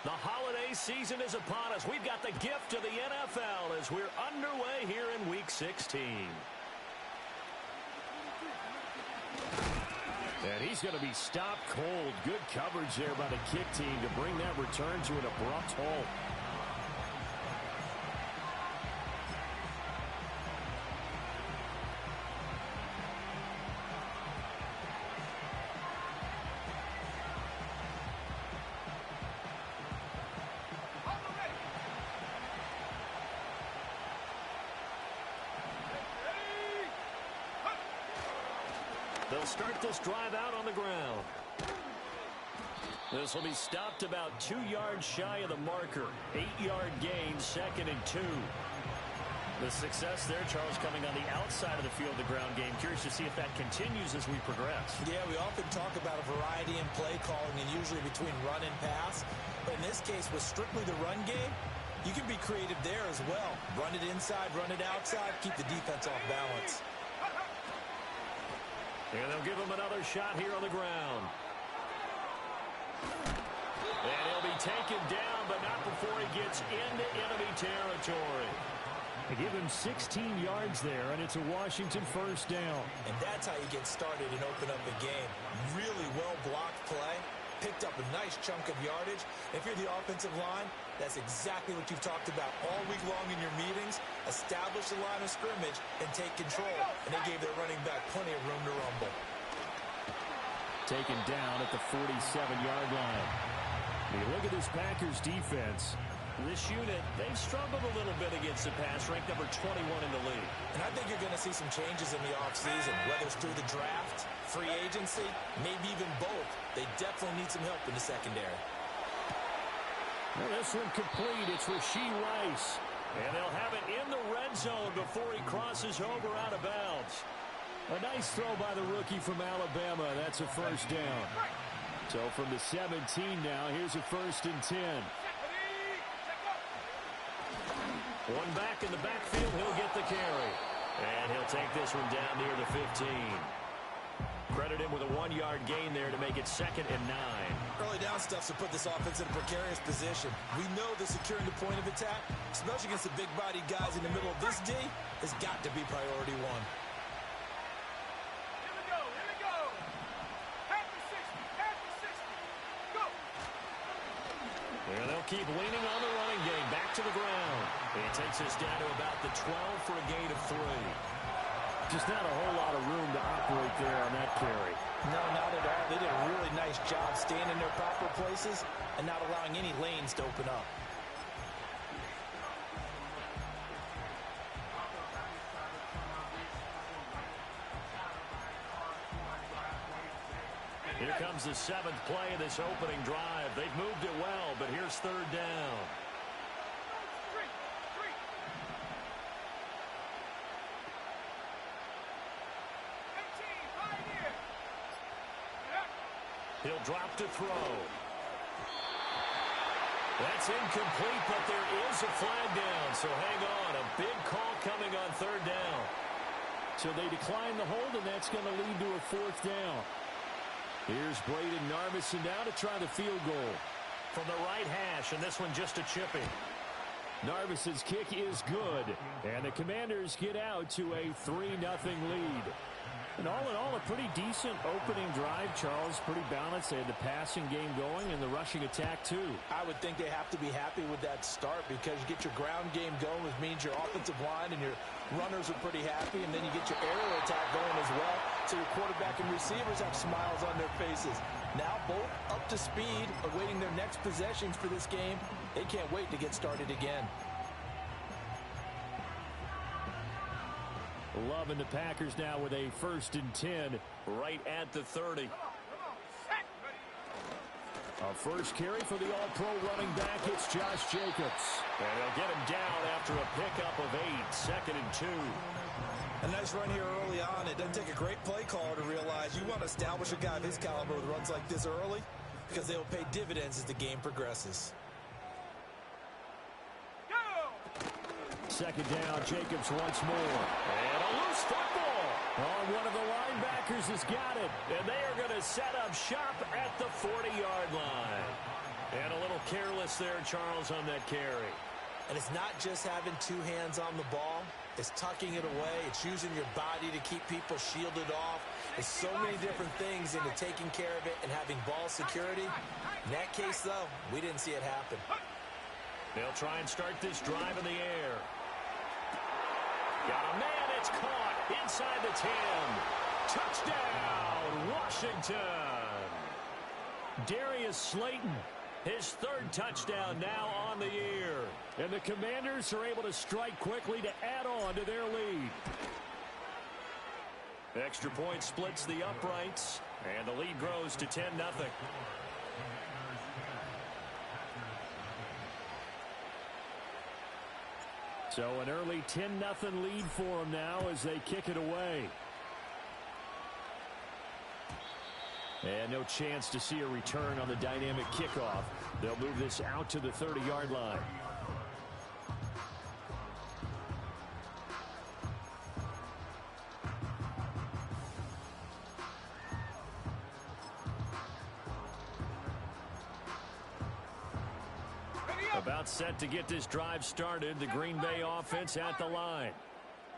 The holiday season is upon us. We've got the gift of the NFL as we're underway here in Week 16. And he's going to be stopped cold. Good coverage there by the kick team to bring that return to an abrupt halt. They'll start this drive out on the ground. This will be stopped about 2 yards shy of the marker. 8-yard gain, 2nd and 2. The success there, Charles, coming on the outside of the field, the ground game. Curious to see if that continues as we progress. Yeah, we often talk about a variety in play calling and usually between run and pass. But in this case, with strictly the run game, you can be creative there as well. Run it inside, run it outside, keep the defense off balance. And they'll give him another shot here on the ground. And he'll be taken down, but not before he gets into enemy territory. They give him 16 yards there, and it's a Washington first down. And that's how you get started and open up a game. Really well-blocked play. Picked up a nice chunk of yardage. If you're the offensive line, that's exactly what you've talked about all week long in your meetings. Establish the line of scrimmage and take control. And they gave their running back plenty of room to rumble. Taken down at the 47-yard line. When you look at this Packers defense, this unit, they've struggled a little bit against the pass, ranked number 21 in the league. And I think you're going to see some changes in the offseason, whether it's through the draft, free agency, maybe even both. They definitely need some help in the secondary. Well, this one complete. It's Rashee Rice. And they'll have it in the red zone before he crosses over out of bounds. A nice throw by the rookie from Alabama. That's a first down. So from the 17 now, here's a 1st and 10. One back in the backfield, he'll get the carry. And he'll take this one down near the 15. Credit him with a 1-yard gain there to make it 2nd and 9. Early down stuff to put this offense in a precarious position. We know that securing the point of attack, especially against the big-bodied guys in the middle of this D, has got to be priority one. Here we go. Half the 60. Go. Well, they'll keep leaning on the running game. Back to the ground. He takes us down to about the 12 for a gain of 3. Just not a whole lot of room to operate there on that carry. No, not at all. They did a really nice job staying in their proper places and not allowing any lanes to open up. Here comes the 7th play of this opening drive. They've moved it well, but here's 3rd down. He'll drop to throw. That's incomplete, but there is a flag down, so hang on. A big call coming on 3rd down. So they decline the hold, and that's going to lead to a 4th down. Here's Braden Narvison now to try the field goal. From the right hash, and this one just a chipping. Narvison's kick is good, and the Commanders get out to a 3-0 lead. And all in all, a pretty decent opening drive, Charles. Pretty balanced. They had the passing game going and the rushing attack, too. I would think they have to be happy with that start because you get your ground game going, which means your offensive line and your runners are pretty happy, and then you get your aerial attack going as well, so your quarterback and receivers have smiles on their faces. Now both up to speed, awaiting their next possessions for this game. They can't wait to get started again. Loving the Packers now with a 1st and 10 right at the 30. A first carry for the all-pro running back. It's Josh Jacobs. And they'll get him down after a pickup of 8. 2nd and 2. A nice run here early on. It doesn't take a great play caller to realize you want to establish a guy of his caliber with runs like this early because they will pay dividends as the game progresses. 2nd down, Jacobs once more. And a loose football. Oh, one of the linebackers has got it. And they are going to set up shop at the 40-yard line. And a little careless there, Charles, on that carry. And it's not just having two hands on the ball. It's tucking it away. It's using your body to keep people shielded off. It's so many different things into taking care of it and having ball security. In that case, though, we didn't see it happen. They'll try and start this drive in the air. Got a man. It's caught inside the 10. Touchdown, Washington. Darius Slayton, his third touchdown now on the year. And the Commanders are able to strike quickly to add on to their lead. Extra point splits the uprights, and the lead grows to 10-0. So an early 10-0 lead for them now as they kick it away. And no chance to see a return on the dynamic kickoff. They'll move this out to the 30-yard line. About set to get this drive started. The Green Bay offense at the line.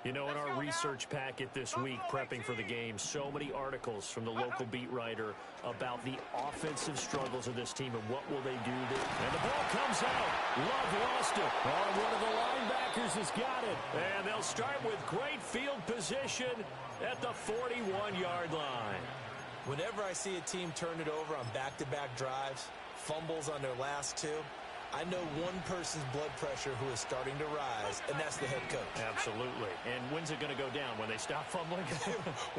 You know, in our research packet this week, prepping for the game, so many articles from the local beat writer about the offensive struggles of this team and what will they do. And the ball comes out. Love lost it. Oh, one of the linebackers has got it. And they'll start with great field position at the 41-yard line. Whenever I see a team turn it over on back-to-back drives, fumbles on their last two, I know one person's blood pressure who is starting to rise, and that's the head coach. Absolutely. And when's it going to go down? When they stop fumbling?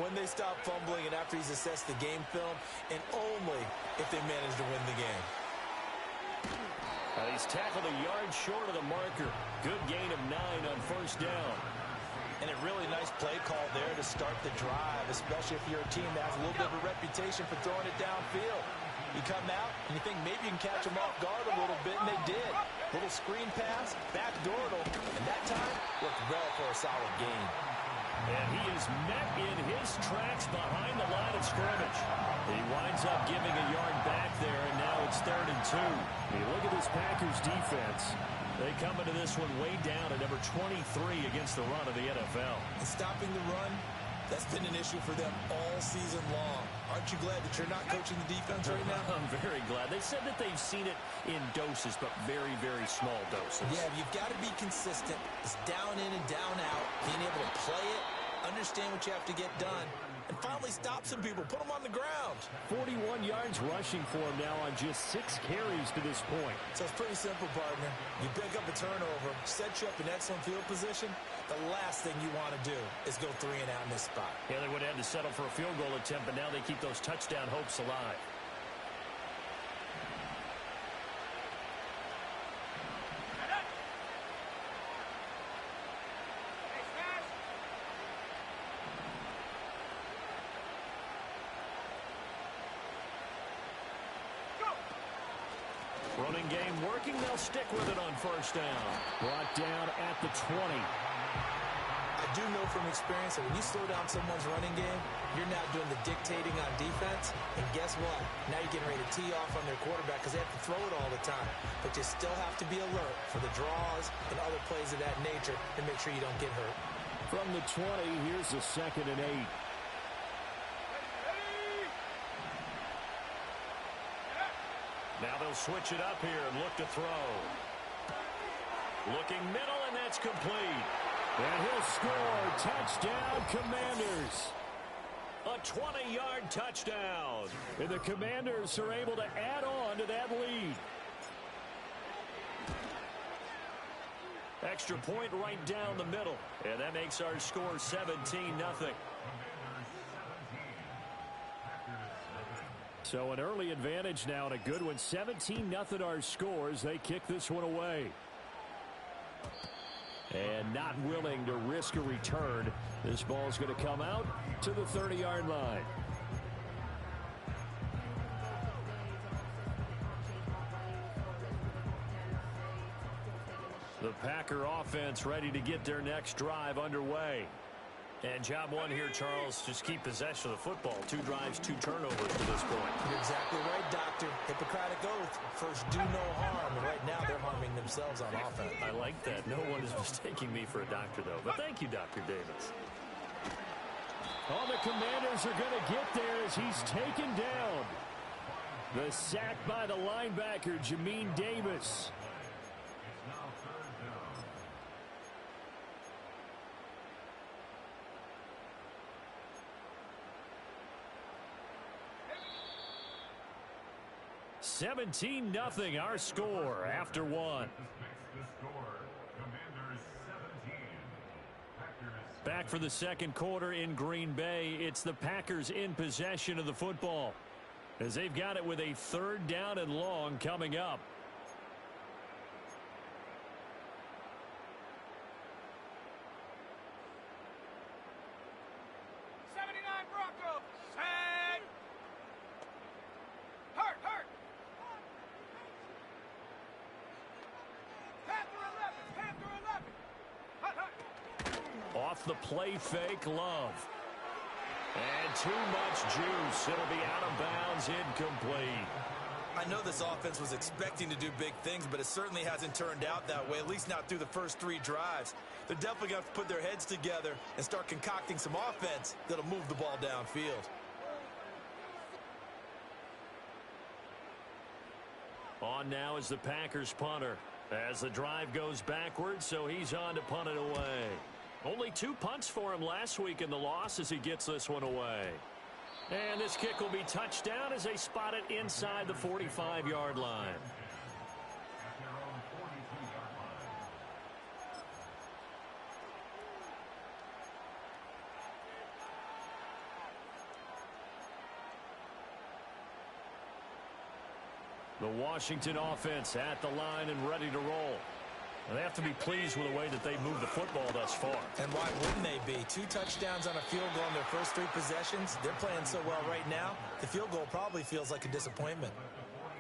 When they stop fumbling and after he's assessed the game film, and only if they manage to win the game. He's tackled a yard short of the marker. Good gain of 9 on first down. And a really nice play call there to start the drive, especially if you're a team that has a little bit of a reputation for throwing it downfield. You come out, and you think maybe you can catch them off guard a little bit, and they did. Little screen pass, backdoored them, and that time worked well for a solid gain. And he is met in his tracks behind the line of scrimmage. He winds up giving a yard back there, and now it's 3rd and 2. You look at this Packers defense. They come into this one way down at number 23 against the run of the NFL. And stopping the run, that's been an issue for them all season long. Aren't you glad that you're not coaching the defense right now? I'm very glad. They said that they've seen it in doses, but very, very small doses. Yeah, you've got to be consistent. It's down in and down out. Being able to play it, understand what you have to get done, and finally stop some people. Put them on the ground. 41 yards rushing for him now on just 6 carries to this point. So it's pretty simple, partner. You pick up a turnover, set you up in excellent field position. The last thing you want to do is go 3 and out in this spot. Yeah, they would have had to settle for a field goal attempt, but now they keep those touchdown hopes alive. Running game working. They'll stick with it on first down. Brought down at the 20. I do know from experience that when you slow down someone's running game, you're now doing the dictating on defense. And guess what? Now you're getting ready to tee off on their quarterback because they have to throw it all the time. But you still have to be alert for the draws and other plays of that nature and make sure you don't get hurt. From the 20, here's a 2nd and 8. Now they'll switch it up here and look to throw. Looking middle, and that's complete. And he'll score. Touchdown, Commanders. A 20-yard touchdown. And the Commanders are able to add on to that lead. Extra point right down the middle. And that makes our score 17-0. So an early advantage now and a good one. 17-0 our scores. They kick this one away. And not willing to risk a return. This ball's going to come out to the 30-yard line. The Packer offense ready to get their next drive underway. And job one here, Charles, just keep possession of the football. 2 drives, 2 turnovers to this point. You're exactly right, Doctor. Hippocratic oath. First, do no harm. And right now, they're harming themselves on offense. I like that. No one is mistaking me for a doctor, though. But thank you, Dr. Davis. All the Commanders are going to get there as he's taken down. The sack by the linebacker, Jamin Davis. 17-0 our score after 1. Back for the second quarter in Green Bay. It's the Packers in possession of the football as they've got it with a 3rd down and long coming up. Off the play fake, Love. And too much juice. It'll be out of bounds, incomplete. I know this offense was expecting to do big things, but it certainly hasn't turned out that way, at least not through the first 3 drives. They're definitely going to have to put their heads together and start concocting some offense that'll move the ball downfield. On now is the Packers punter as the drive goes backwards, so he's on to punt it away. Only 2 punts for him last week in the loss as he gets this one away. And this kick will be touchdown as they spot it inside the 45-yard line. The Washington offense at the line and ready to roll. And they have to be pleased with the way that they moved the football thus far. And why wouldn't they be? 2 touchdowns on a field goal in their first 3 possessions. They're playing so well right now, the field goal probably feels like a disappointment.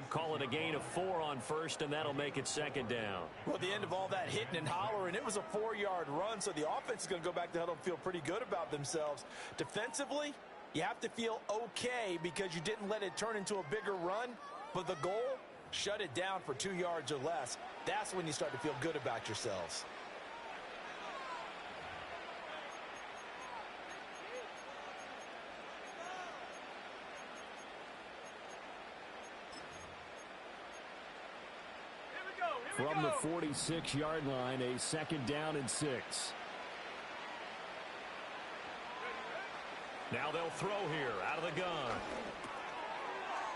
Call it a gain of 4 on first, and that'll make it 2nd down. Well, at the end of all that hitting and hollering, it was a 4-yard run, so the offense is going to go back to the huddle and feel pretty good about themselves. Defensively, you have to feel okay because you didn't let it turn into a bigger run, but the goal, shut it down for 2 yards or less. That's when you start to feel good about yourselves. From the 46-yard line, a 2nd down and 6. Now they'll throw here out of the gun.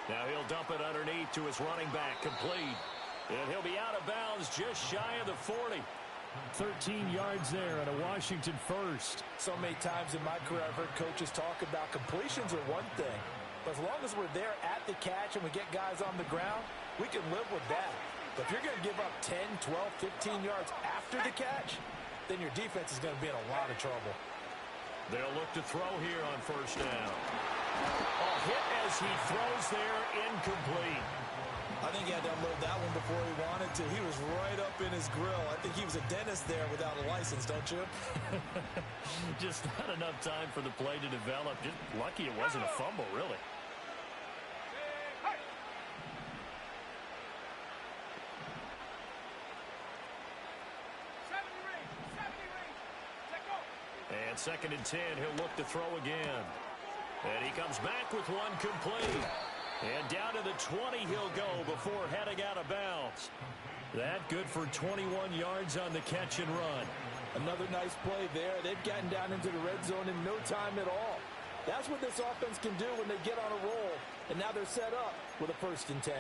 Now he'll dump it underneath to his running back, complete. And he'll be out of bounds just shy of the 40. 13 yards there and a Washington first. So many times in my career I've heard coaches talk about completions are one thing. But as long as we're there at the catch and we get guys on the ground, we can live with that. But if you're going to give up 10, 12, 15 yards after the catch, then your defense is going to be in a lot of trouble. They'll look to throw here on 1st down. A hit as he throws there, incomplete. I think he had to unload that one before he wanted to. He was right up in his grill. I think he was a dentist there without a license, don't you? Just not enough time for the play to develop. Just lucky it wasn't a fumble, really. And 2nd and 10, he'll look to throw again. And he comes back with one complete. And down to the 20 he'll go before heading out of bounds. That good for 21 yards on the catch and run. Another nice play there. They've gotten down into the red zone in no time at all. That's what this offense can do when they get on a roll. And now they're set up with a 1st and 10.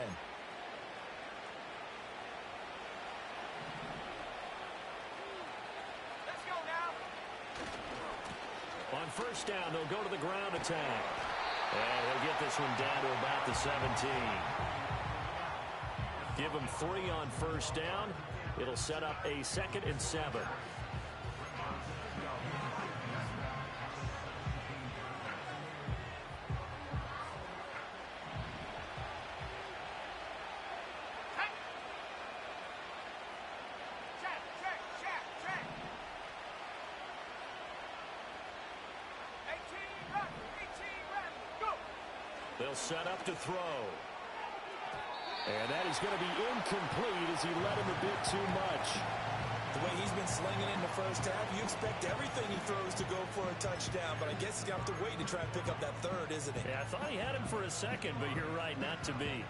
On 1st down, they'll go to the ground attack. And he'll get this one down to about the 17. Give him 3 on 1st down. It'll set up a 2nd and 7. They'll set up to throw. And that is going to be incomplete as he led him a bit too much. The way he's been slinging in the first half, you expect everything he throws to go for a touchdown, but I guess he's going to have to wait to try and pick up that third, isn't he? Yeah, I thought he had him for a second, but you're right, not to be.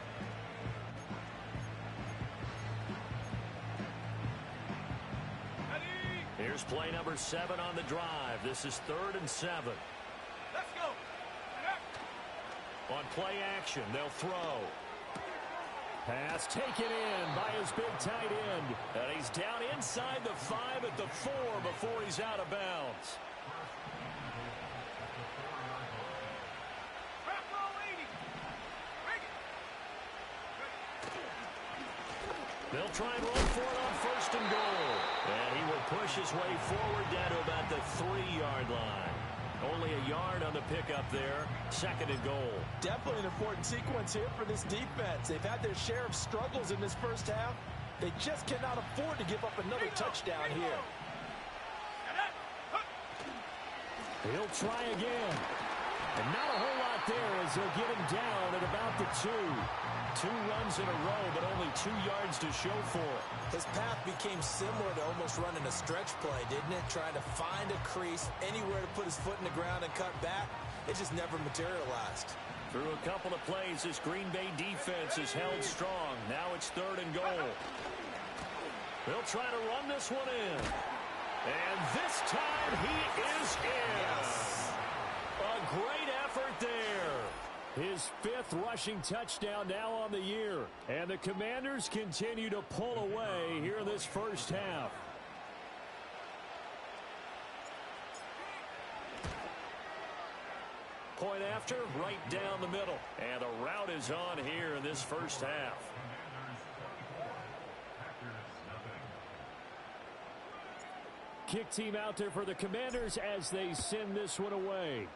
Here's play number 7 on the drive. This is 3rd and 7. Let's go. On play action, they'll throw. Pass taken in by his big tight end. And he's down inside the 5 at the 4 before he's out of bounds. They'll try and run for it on 1st and goal. And he will push his way forward down to about the 3-yard line. Only a yard on the pickup there. 2nd and goal. Definitely an important sequence here for this defense. They've had their share of struggles in this first half. They just cannot afford to give up another touchdown here. He'll try again. And not a whole lot there as they'll get him down at about the 2. 2 runs in a row, but only 2 yards to show for it. His path became similar to almost running a stretch play, didn't it? Trying to find a crease, anywhere to put his foot in the ground and cut back. It just never materialized. Through a couple of plays, this Green Bay defense is held strong. Now it's 3rd and goal. They'll try to run this one in. And this time he is in. Yes. A great effort there. His 5th rushing touchdown now on the year. And the Commanders continue to pull away here in this first half. Point after, right down the middle. And the route is on here in this first half. Kick team out there for the Commanders as they send this one away.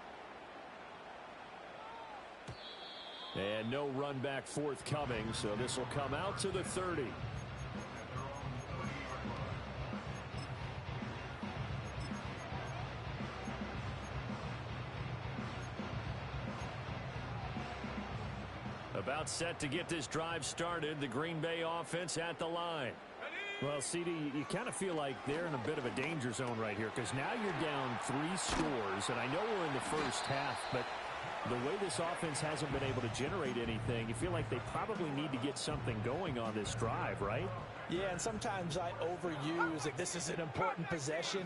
And no run back forthcoming, so this will come out to the 30. About set to get this drive started. The Green Bay offense at the line. Well, CD, you kind of feel like they're in a bit of a danger zone right here because now you're down 3 scores, and I know we're in the first half, but the way this offense hasn't been able to generate anything, you feel like they probably need to get something going on this drive, right? Yeah, and sometimes I overuse it. This is an important possession,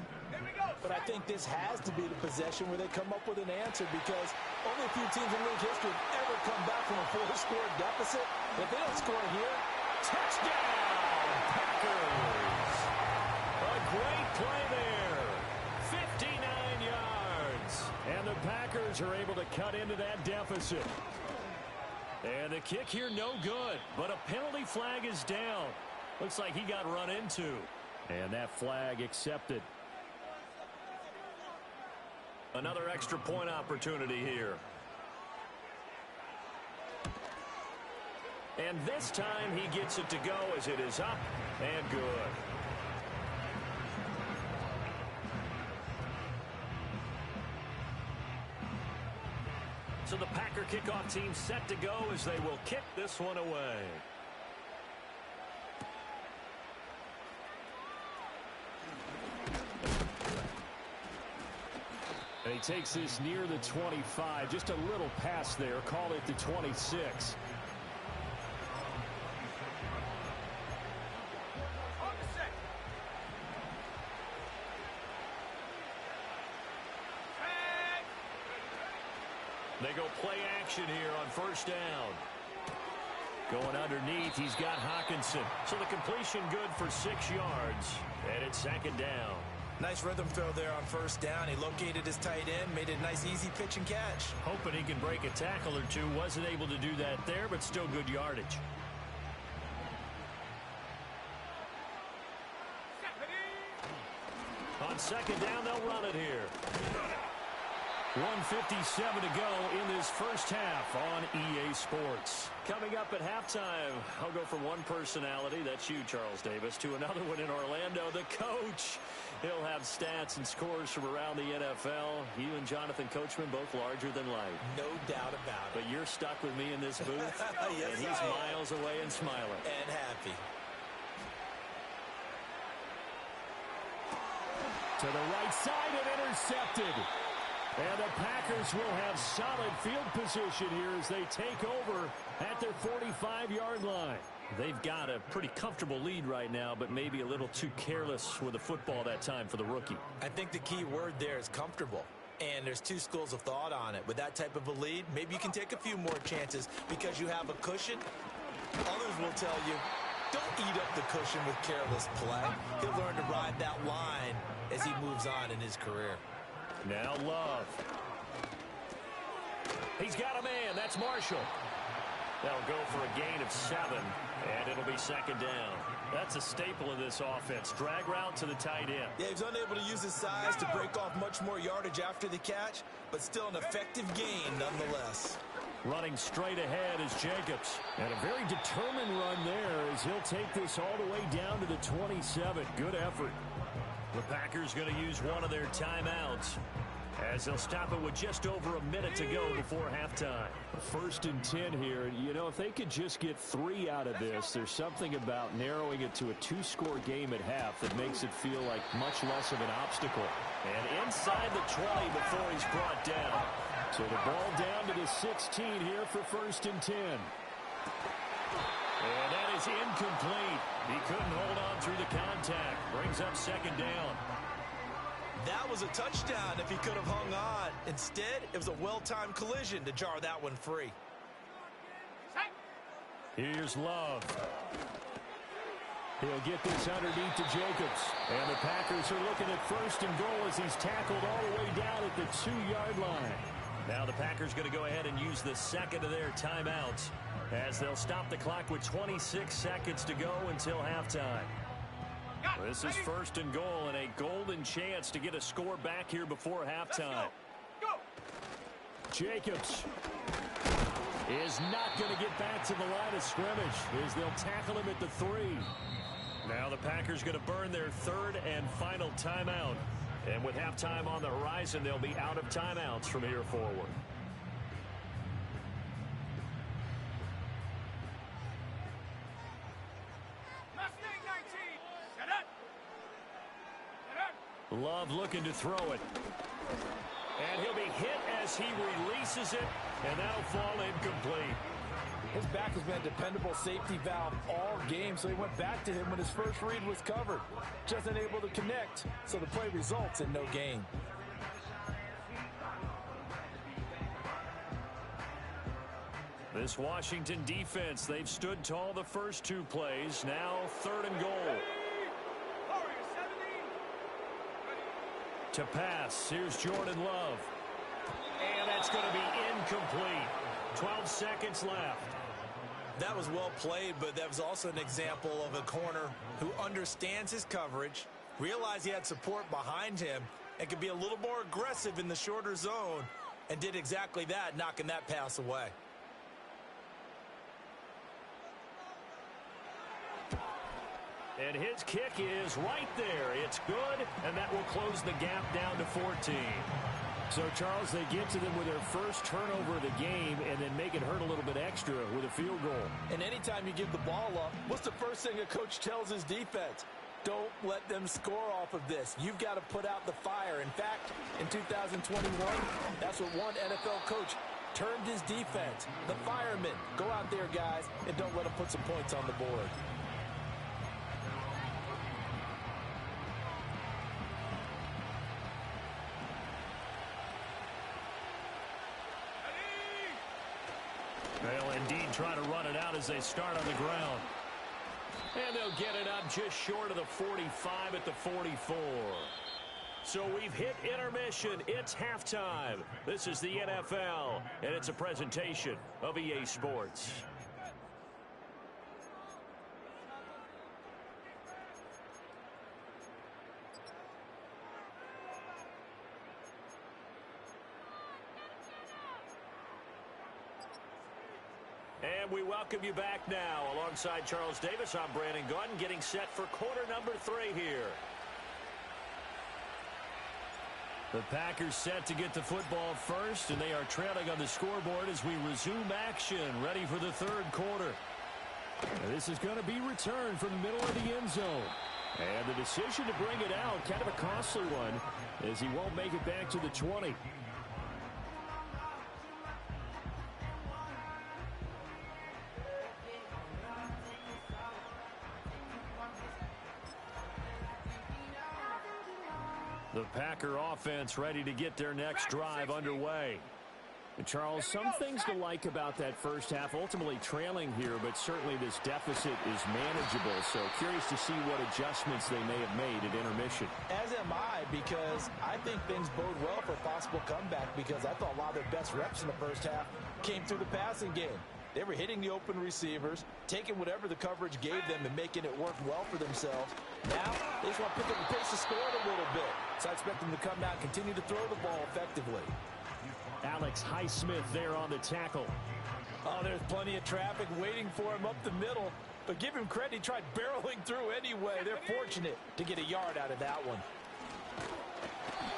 but I think this has to be the possession where they come up with an answer because only a few teams in league history have ever come back from a 4-score deficit. If they don't score here, touchdown! Packers. A great play there. 59 yards. And the Packers are able to cut into that deficit. And the kick here no good, but a penalty flag is down. Looks like he got run into. And that flag accepted. Another extra point opportunity here. And this time he gets it to go as it is up and good. So the Packer kickoff team set to go as they will kick this one away. And he takes this near the 25. Just a little pass there. Call it the 26. They go play action here on 1st down. Going underneath, he's got Hawkinson. So the completion good for 6 yards. And it's 2nd down. Nice rhythm throw there on 1st down. He located his tight end, made it a nice easy pitch and catch. Hoping he can break a tackle or two. Wasn't able to do that there, but still good yardage. On 2nd down, they'll run it here. 1:57 to go in this first half on EA Sports. Coming up at halftime, I'll go from one personality, that's you, Charles Davis, to another one in Orlando, the coach. He'll have stats and scores from around the NFL. You and Jonathan Coachman both larger than life. No doubt about it. But you're stuck with me in this booth, Yes, and he's miles away and smiling. And happy. To the right side and intercepted. And the Packers will have solid field position here as they take over at their 45-yard line. They've got a pretty comfortable lead right now, but maybe a little too careless with the football that time for the rookie. I think the key word there is comfortable. And there's two schools of thought on it. With that type of a lead, maybe you can take a few more chances because you have a cushion. Others will tell you, don't eat up the cushion with careless play. He'll learn to ride that line as he moves on in his career. Now Love. He's got a man. That's Marshall. They'll go for a gain of 7, and it'll be second down. That's a staple of this offense. Drag route to the tight end. Yeah, he's unable to use his size to break off much more yardage after the catch, but still an effective gain nonetheless. Running straight ahead is Jacobs. And a very determined run there as he'll take this all the way down to the 27. Good effort. The Packers going to use one of their timeouts as they'll stop it with just over a minute to go before halftime. 1st and 10 here. You know, if they could just get 3 out of this, there's something about narrowing it to a 2-score game at half that makes it feel like much less of an obstacle. And inside the 20 before he's brought down. So the ball down to the 16 here for 1st and 10. And that is incomplete. He couldn't hold on through the contact. Brings up second down. That was a touchdown if he could have hung on. Instead, it was a well-timed collision to jar that one free. Here's Love. He'll get this underneath to Jacobs. And the Packers are looking at 1st and goal as he's tackled all the way down at the 2-yard line. Now the Packers going to go ahead and use the second of their timeouts as they'll stop the clock with 26 seconds to go until halftime. This is 1st and goal and a golden chance to get a score back here before halftime. Go. Jacobs is not going to get back to the line of scrimmage as they'll tackle him at the 3. Now the Packers going to burn their 3rd and final timeout. And with halftime on the horizon, they'll be out of timeouts from here forward. Mustang 19. Set up. Love looking to throw it. And he'll be hit as he releases it, and that'll fall incomplete. His back has been a dependable safety valve all game, so he went back to him when his first read was covered. Just unable to connect, so the play results in no gain. This Washington defense, they've stood tall the first 2 plays. Now 3rd and goal. To pass, here's Jordan Love. And that's going to be incomplete. 12 seconds left. That was well played, but that was also an example of a corner who understands his coverage, realized he had support behind him, and could be a little more aggressive in the shorter zone, and did exactly that, knocking that pass away. And his kick is right there. It's good, and that will close the gap down to 14. So, Charles, they get to them with their first turnover of the game and then make it hurt a little bit extra with a field goal. And anytime you give the ball up, what's the first thing a coach tells his defense? Don't let them score off of this. You've got to put out the fire. In fact, in 2021, that's what one NFL coach termed his defense. The firemen. Go out there, guys, and don't let them put some points on the board. They'll indeed try to run it out as they start on the ground. And they'll get it up just short of the 45 at the 44. So we've hit intermission. It's halftime. This is the NFL, and it's a presentation of EA Sports. And we welcome you back now. Alongside Charles Davis, I'm Brandon Gaudin, getting set for quarter number 3 here. The Packers set to get the football first, and they are trailing on the scoreboard as we resume action, ready for the third quarter. And this is going to be returned from the middle of the end zone. And the decision to bring it out, kind of a costly one, as he won't make it back to the 20. The Packer offense ready to get their next drive underway. And Charles, some things to like about that first half. Ultimately trailing here, but certainly this deficit is manageable. So curious to see what adjustments they may have made at intermission. As am I, because I think things bode well for a possible comeback, because I thought a lot of their best reps in the first half came through the passing game. They were hitting the open receivers, taking whatever the coverage gave them and making it work well for themselves. Now, they just want to pick up the pace of scoring a little bit. So I expect them to come out and continue to throw the ball effectively. Alex Highsmith there on the tackle. Oh, there's plenty of traffic waiting for him up the middle. But give him credit, he tried barreling through anyway. They're fortunate to get a yard out of that one.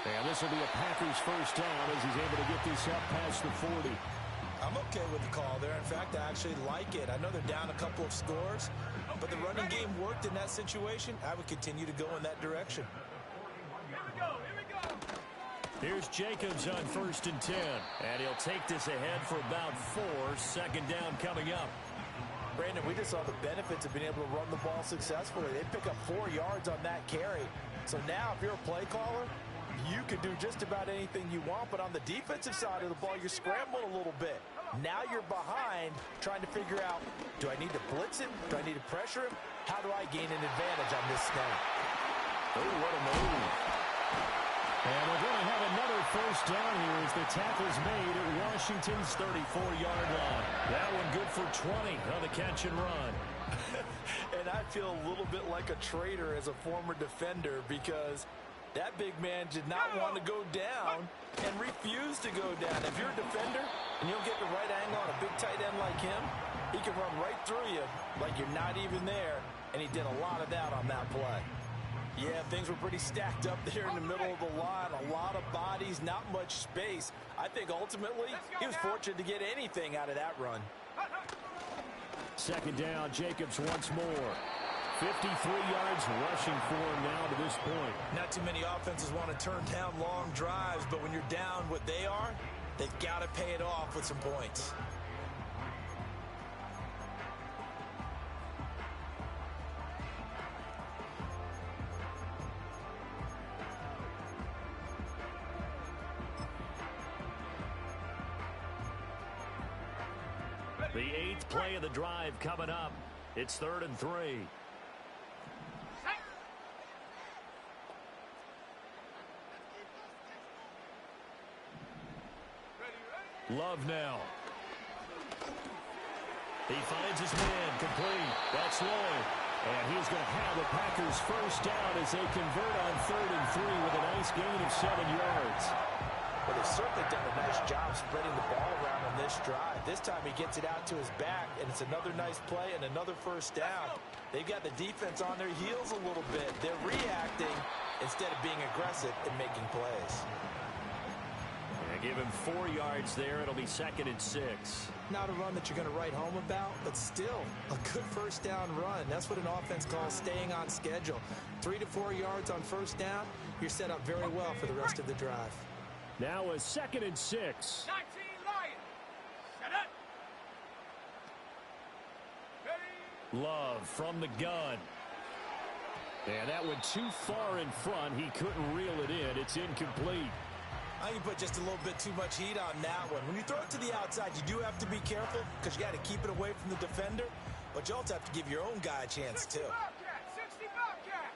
And this will be a Packers first down as he's able to get this up past the 40. I'm okay with the call there. In fact, I actually like it. I know they're down a couple of scores, but the running game worked in that situation. I would continue to go in that direction. Here we go. Here we go. Here's Jacobs on 1st and 10. And he'll take this ahead for about 4. Second down coming up. Brandon, we just saw the benefits of being able to run the ball successfully. They pick up 4 yards on that carry. So now if you're a play caller, you can do just about anything you want, but on the defensive side of the ball, you're scrambling a little bit. Now you're behind, trying to figure out, do I need to blitz him? Do I need to pressure him? How do I gain an advantage on this snap? Oh, what a move. And we're going to have another first down here as the tackle's made at Washington's 34-yard line. That one good for 20 on the catch and run. And I feel a little bit like a traitor as a former defender, because that big man did not want to go down and refused to go down. If you're a defender and you don't get the right angle on a big tight end like him, he can run right through you like you're not even there, and he did a lot of that on that play. Yeah, things were pretty stacked up there in the middle of the line. A lot of bodies, not much space. I think ultimately he was fortunate to get anything out of that run. Second down, Jacobs once more. 53 yards rushing for him now to this point. Not too many offenses want to turn down long drives, but when you're down what they are, they've got to pay it off with some points. The 8th play of the drive coming up. It's 3rd and 3. Love now. He finds his man complete. That's Lloyd. And he's going to have the Packers first down as they convert on 3rd and 3 with a nice gain of 7 yards. Well, they've certainly done a nice job spreading the ball around on this drive. This time he gets it out to his back, and it's another nice play and another first down. They've got the defense on their heels a little bit. They're reacting instead of being aggressive and making plays. Give him 4 yards there. It'll be 2nd and 6. Not a run that you're going to write home about, but still a good first down run. That's what an offense calls staying on schedule. 3 to 4 yards on first down, you're set up very well for the rest of the drive. Now a 2nd and 6. 19 Lions. Set up. Ready. Love from the gun. And that went too far in front. He couldn't reel it in. It's incomplete. I think you put just a little bit too much heat on that one. When you throw it to the outside, you do have to be careful because you got to keep it away from the defender, but you also have to give your own guy a chance, 60 too. Bobcat. 60 Bobcat.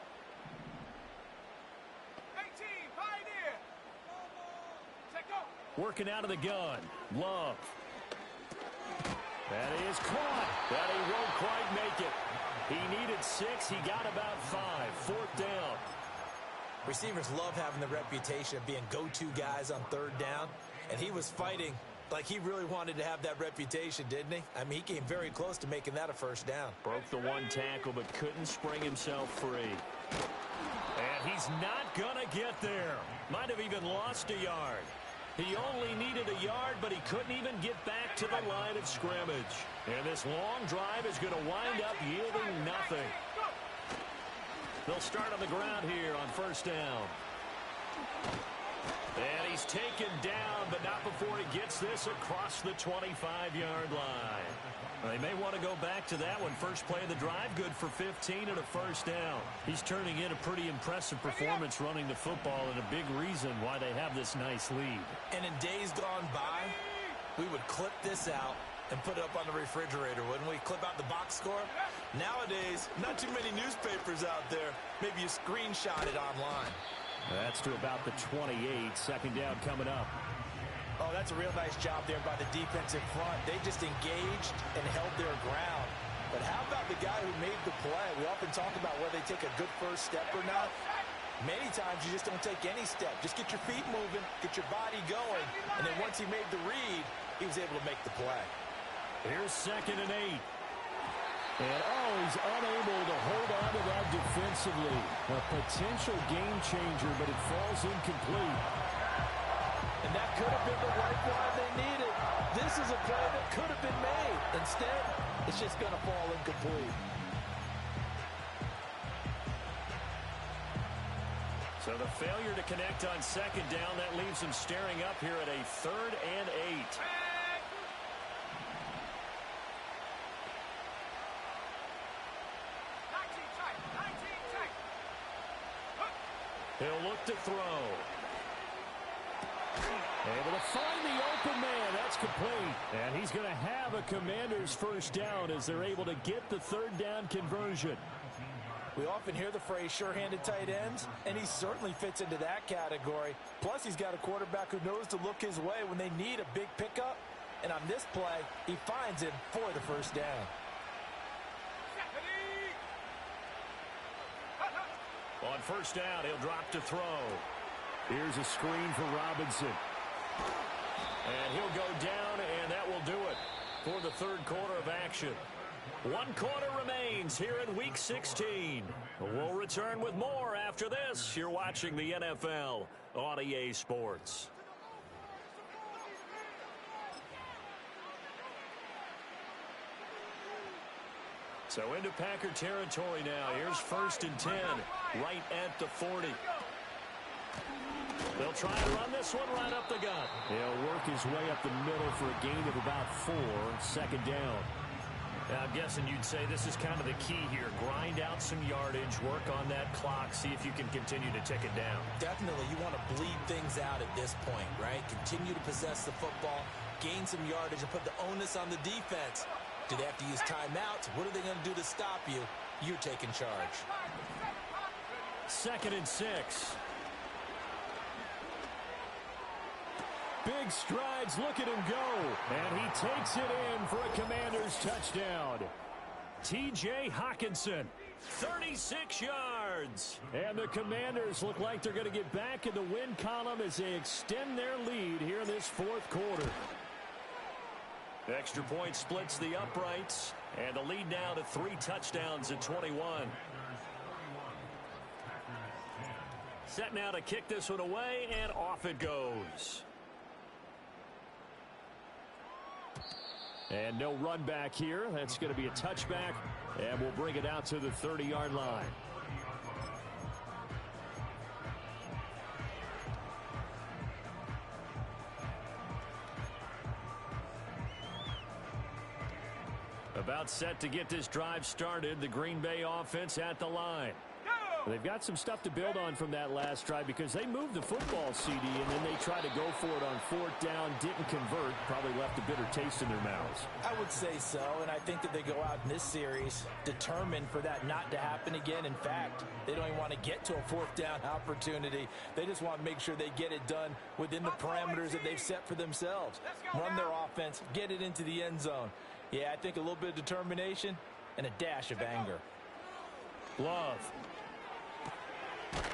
18 Pioneer. Take go. Working out of the gun. Love. That is caught. But he won't quite make it. He needed 6. He got about 5. 4th down. Receivers love having the reputation of being go-to guys on 3rd down, and he was fighting Like he really wanted to have that reputation, didn't he? I mean, he came very close to making that a first down. Broke the one tackle, but couldn't spring himself free. And he's not going to get there. Might have even lost a yard. He only needed a yard, but he couldn't even get back to the line of scrimmage. And this long drive is going to wind up yielding nothing. They'll start on the ground here on first down. And he's taken down, but not before he gets this across the 25-yard line. They may want to go back to that one. First play of the drive, good for 15 and a first down. He's turning in a pretty impressive performance running the football, and a big reason why they have this nice lead. And in days gone by, we would clip this out and put it up on the refrigerator, wouldn't we? Clip out the box score. Nowadays, not too many newspapers out there. Maybe you screenshot it online. That's to about the 28. Second down coming up. Oh, that's a real nice job there by the defense in front. They just engaged and held their ground. But how about the guy who made the play? We often talk about whether they take a good first step or not. Many times you just don't take any step. Just get your feet moving, get your body going. And then once he made the read, he was able to make the play. Here's 2nd and 8. And, he's unable to hold on to that defensively. A potential game changer, but it falls incomplete. And that could have been the lifeline they needed. This is a play that could have been made. Instead, it's just going to fall incomplete. So the failure to connect on 2nd down, that leaves him staring up here at a 3rd and 8. He'll look to throw. Able to find the open man. That's complete. And he's going to have a Commander's first down as they're able to get the 3rd down conversion. We often hear the phrase sure-handed tight ends, and he certainly fits into that category. Plus, he's got a quarterback who knows to look his way when they need a big pickup. And on this play, he finds him for the first down. On first down, he'll drop to throw. Here's a screen for Robinson. And he'll go down, and that will do it for the 3rd quarter of action. 1 quarter remains here in Week 16. We'll return with more after this. You're watching the NFL on EA Sports. So into Packer territory now. Here's 1st and 10, right at the 40. They'll try and run this one right up the gut. He'll work his way up the middle for a gain of about 4. 2nd down. Now, I'm guessing you'd say this is kind of the key here. Grind out some yardage, work on that clock, see if you can continue to tick it down. Definitely, you want to bleed things out at this point, right? Continue to possess the football, gain some yardage, and put the onus on the defense. Do they have to use timeouts? What are they going to do to stop you? You're taking charge. 2nd and 6. Big strides, look at him go. And he takes it in for a Commander's touchdown. T.J. Hawkinson, 36 yards. And the Commanders look like they're going to get back in the win column as they extend their lead here in this 4th quarter. Extra point splits the uprights, and the lead now to 3 touchdowns at 21. Set now to kick this one away, and off it goes. And no run back here. That's going to be a touchback, and we'll bring it out to the 30-yard line. About set to get this drive started. The Green Bay offense at the line. They've got some stuff to build on from that last drive because they moved the football, CD, and then they tried to go for it on 4th down, didn't convert, probably left a bitter taste in their mouths. I would say so, and I think that they go out in this series determined for that not to happen again. In fact, they don't even want to get to a 4th down opportunity. They just want to make sure they get it done within the parameters that they've set for themselves. Run their offense, get it into the end zone. Yeah, I think a little bit of determination and a dash of anger. Love.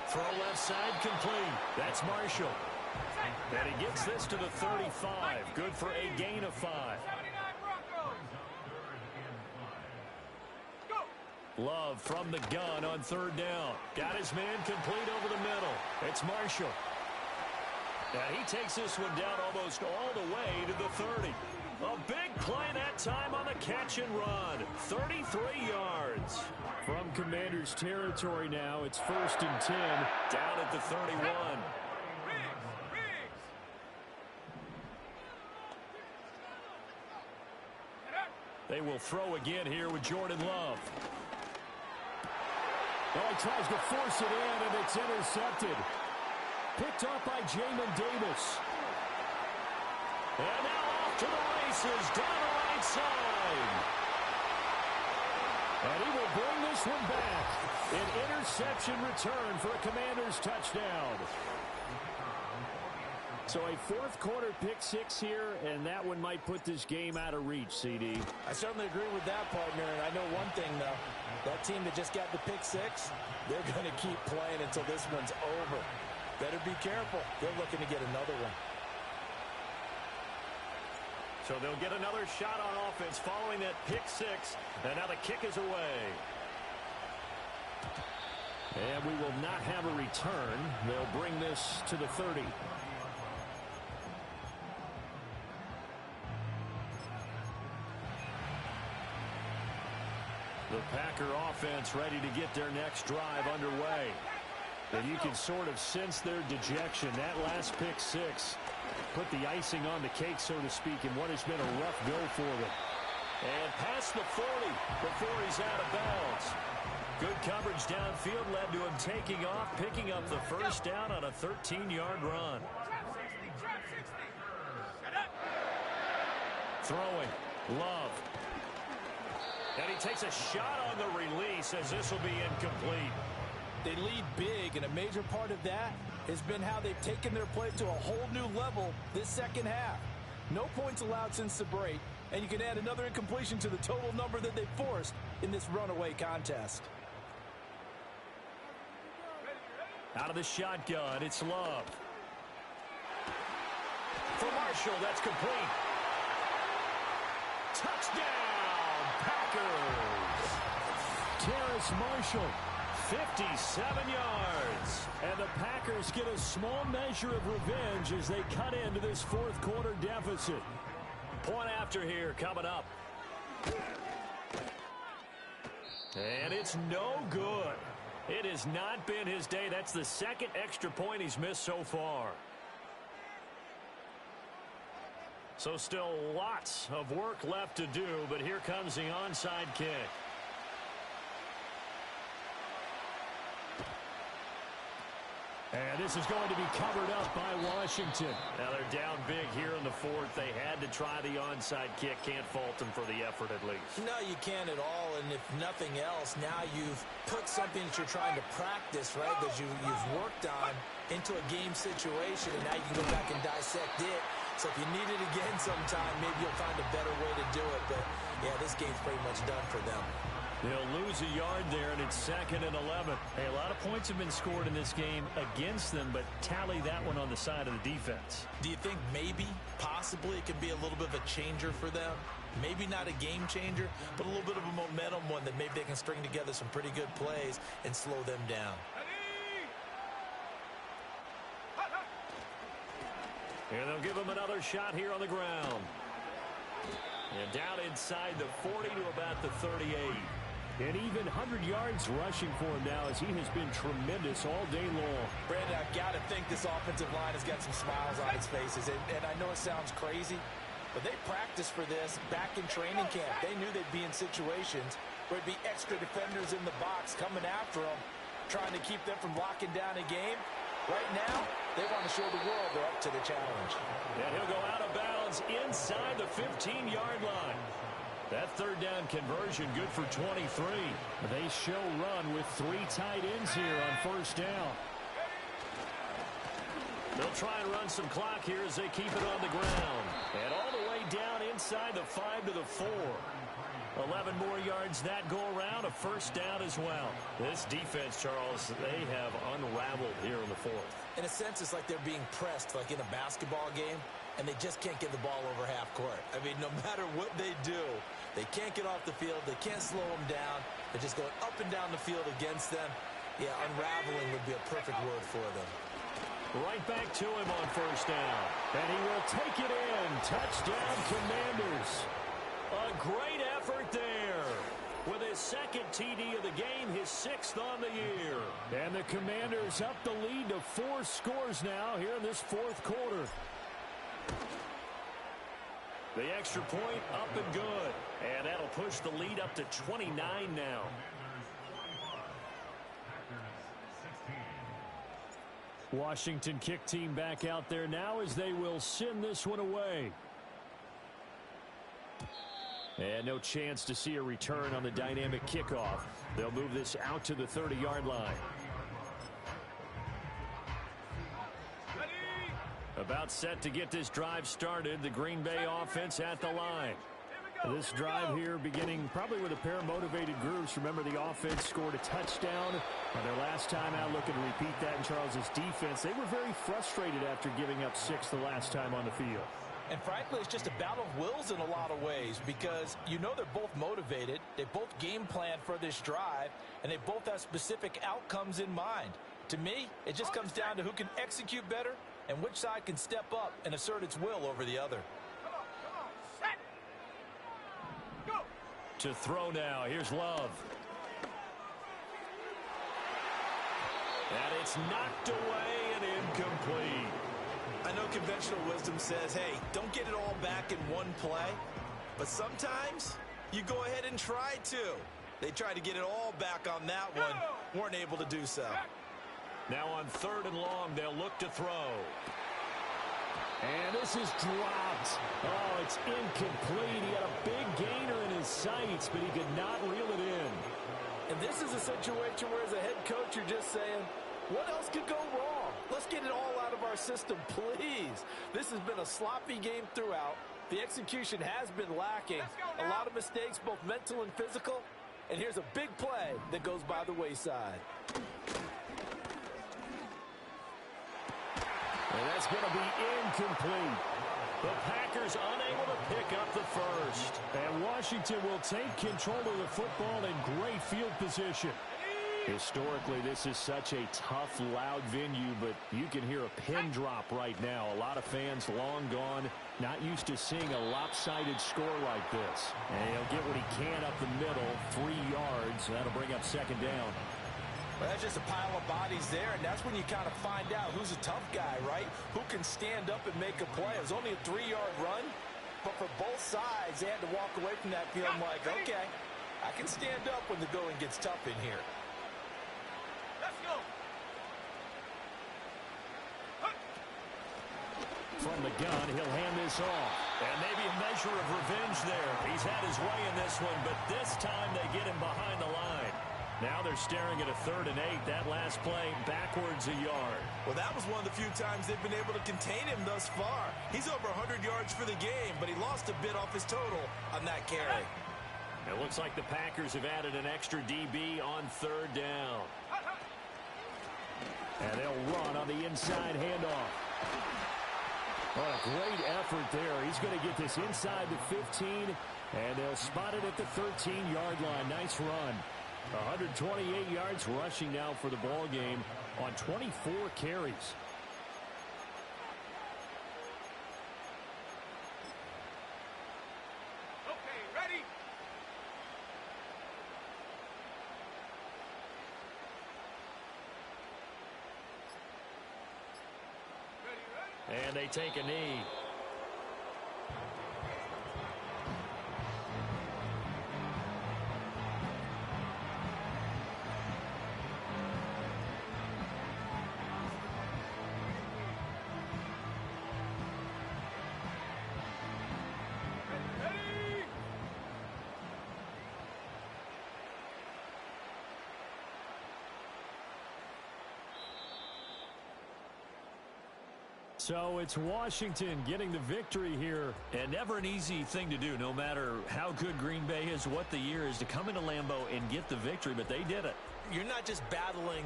Throw left side complete. That's Marshall. And he gets this to the 35. Good for a gain of 5. 79 Broncos. Go. Love from the gun on third down. Got his man complete over the middle. It's Marshall. And he takes this one down almost all the way to the 30. A big play that time on the catch and run. 33 yards. From Commander's territory now, it's 1st and 10. Down at the 31. Riggs. They will throw again here with Jordan Love. Oh, he tries to force it in, and it's intercepted. Picked up by Jamin Davis. And now off to the races down the right side. And he will bring this one back. An interception return for a Commander's touchdown. So a fourth-quarter pick-6 here, and that one might put this game out of reach, CD. I certainly agree with that, partner. And I know one thing, though. That team that just got the pick-6, they're going to keep playing until this one's over. Better be careful. They're looking to get another one. So they'll get another shot on offense following that pick-6. And now the kick is away. And we will not have a return. They'll bring this to the 30. The Packer offense ready to get their next drive underway. And you can sort of sense their dejection. That last pick-6 put the icing on the cake, so to speak, in what has been a rough go for them. And past the 40 before he's out of bounds. Good coverage downfield led to him taking off, picking up the first down on a 13-yard run. Trap 60. Shut up. Throwing. Love. And he takes a shot on the release as this will be incomplete. They lead big, and a major part of that has been how they've taken their play to a whole new level this second half. No points allowed since the break, and you can add another incompletion to the total number that they forced in this runaway contest. Out of the shotgun, it's Love. For Marshall, that's complete. Touchdown, Packers! Terrace Marshall. 57 yards. And the Packers get a small measure of revenge as they cut into this fourth-quarter deficit. Point after here coming up. And it's no good. It has not been his day. That's the second extra point he's missed so far. So still lots of work left to do, but here comes the onside kick. And this is going to be covered up by Washington. Now they're down big here in the fourth. They had to try the onside kick. Can't fault them for the effort at least. No, you can't at all. And if nothing else, now you've put something that you're trying to practice, right, that you've worked on into a game situation, and now you can go back and dissect it. So if you need it again sometime, maybe you'll find a better way to do it. But, yeah, this game's pretty much done for them. They'll lose a yard there, and it's 2nd and 11. Hey, a lot of points have been scored in this game against them, but tally that one on the side of the defense. Do you think maybe, possibly, it could be a little bit of a changer for them? Maybe not a game changer, but a little bit of a momentum one that maybe they can string together some pretty good plays and slow them down. And they'll give him another shot here on the ground. And down inside the 40 to about the 38. And even 100 yards rushing for him now as he has been tremendous all day long. Brandon, I've got to think this offensive line has got some smiles on its faces. And I know it sounds crazy, but they practiced for this back in training camp. They knew they'd be in situations where it'd be extra defenders in the box coming after them, trying to keep them from locking down a game. Right now, they want to show the world they're up to the challenge. And he'll go out of bounds inside the 15-yard line. That third down conversion good for 23. They show run with 3 tight ends here on first down. They'll try and run some clock here as they keep it on the ground. And all the way down inside the 5 to the 4. 11 more yards that go around, a first down as well. This defense, Charles, they have unraveled here in the fourth. In a sense, it's like they're being pressed like in a basketball game, and they just can't get the ball over half court. I mean, no matter what they do, they can't get off the field. They can't slow them down. They're just going up and down the field against them. Yeah, unraveling would be a perfect word for them. Right back to him on first down. And he will take it in. Touchdown, Commanders. A great effort there. With his second TD of the game, his 6th on the year. And the Commanders up the lead to 4 scores now here in this fourth quarter. The extra point up and good. And that'll push the lead up to 29 now. Washington kick team back out there now as they will send this one away. And no chance to see a return on the dynamic kickoff. They'll move this out to the 30-yard line. About set to get this drive started. The Green Bay offense at the line. This drive here beginning probably with a pair of motivated groups. Remember, the offense scored a touchdown on their last time out, looking to repeat that in Charles's defense. They were very frustrated after giving up 6 the last time on the field. And frankly, it's just a battle of wills in a lot of ways because you know they're both motivated. They both game plan for this drive, and they both have specific outcomes in mind. To me, it just comes down to who can execute better and which side can step up and assert its will over the other. To throw now. Here's Love. And it's knocked away and incomplete. I know conventional wisdom says, hey, don't get it all back in one play. But sometimes you go ahead and try to. They tried to get it all back on that one. Weren't able to do so. Now on 3rd and long, they'll look to throw. And this is dropped. Oh, it's incomplete. He had a big gainer in his sights, but he could not reel it in. And this is a situation where as a head coach, you're just saying, what else could go wrong? Let's get it all out of our system, please. This has been a sloppy game throughout. The execution has been lacking. A lot of mistakes, both mental and physical. And here's a big play that goes by the wayside. And that's going to be incomplete. The Packers unable to pick up the first. And Washington will take control of the football in great field position. Historically, this is such a tough, loud venue, but you can hear a pin drop right now. A lot of fans long gone, not used to seeing a lopsided score like this. And he'll get what he can up the middle, 3 yards. That'll bring up 2nd down. Well, that's just a pile of bodies there, and that's when you kind of find out who's a tough guy, right? Who can stand up and make a play. It was only a 3-yard run, but for both sides, they had to walk away from that field like, okay, I can stand up when the going gets tough in here. Let's go. From the gun, he'll hand this off. And maybe a measure of revenge there. He's had his way in this one, but this time they get him behind the line. Now they're staring at a 3rd and 8. That last play backwards a yard. Well, that was one of the few times they've been able to contain him thus far. He's over 100 yards for the game, but he lost a bit off his total on that carry. It looks like the Packers have added an extra DB on 3rd down. And they'll run on the inside handoff. What a great effort there. He's going to get this inside the 15, and they'll spot it at the 13-yard line. Nice run. 128 yards rushing now for the ball game on 24 carries. Okay, ready? And they take a knee. So it's Washington getting the victory here. And never an easy thing to do, no matter how good Green Bay is, what the year is, to come into Lambeau and get the victory, but they did it. You're not just battling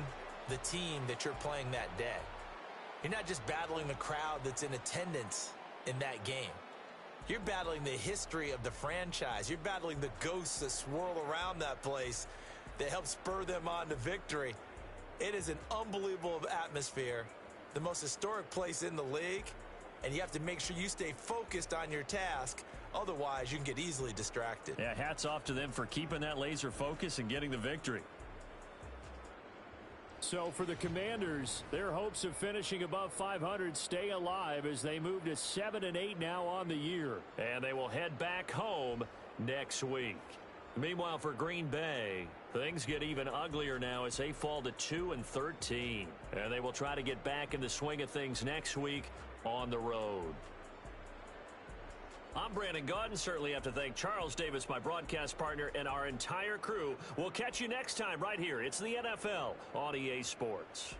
the team that you're playing that day. You're not just battling the crowd that's in attendance in that game. You're battling the history of the franchise. You're battling the ghosts that swirl around that place that help spur them on to victory. It is an unbelievable atmosphere, the most historic place in the league, and you have to make sure you stay focused on your task. Otherwise, you can get easily distracted. Yeah, hats off to them for keeping that laser focus and getting the victory. So for the Commanders, their hopes of finishing above 500 stay alive as they move to 7-8 now on the year. And they will head back home next week. Meanwhile, for Green Bay, things get even uglier now as they fall to 2-13. And they will try to get back in the swing of things next week on the road. I'm Brandon Gaudin. Certainly have to thank Charles Davis, my broadcast partner, and our entire crew. We'll catch you next time right here. It's the NFL on EA Sports.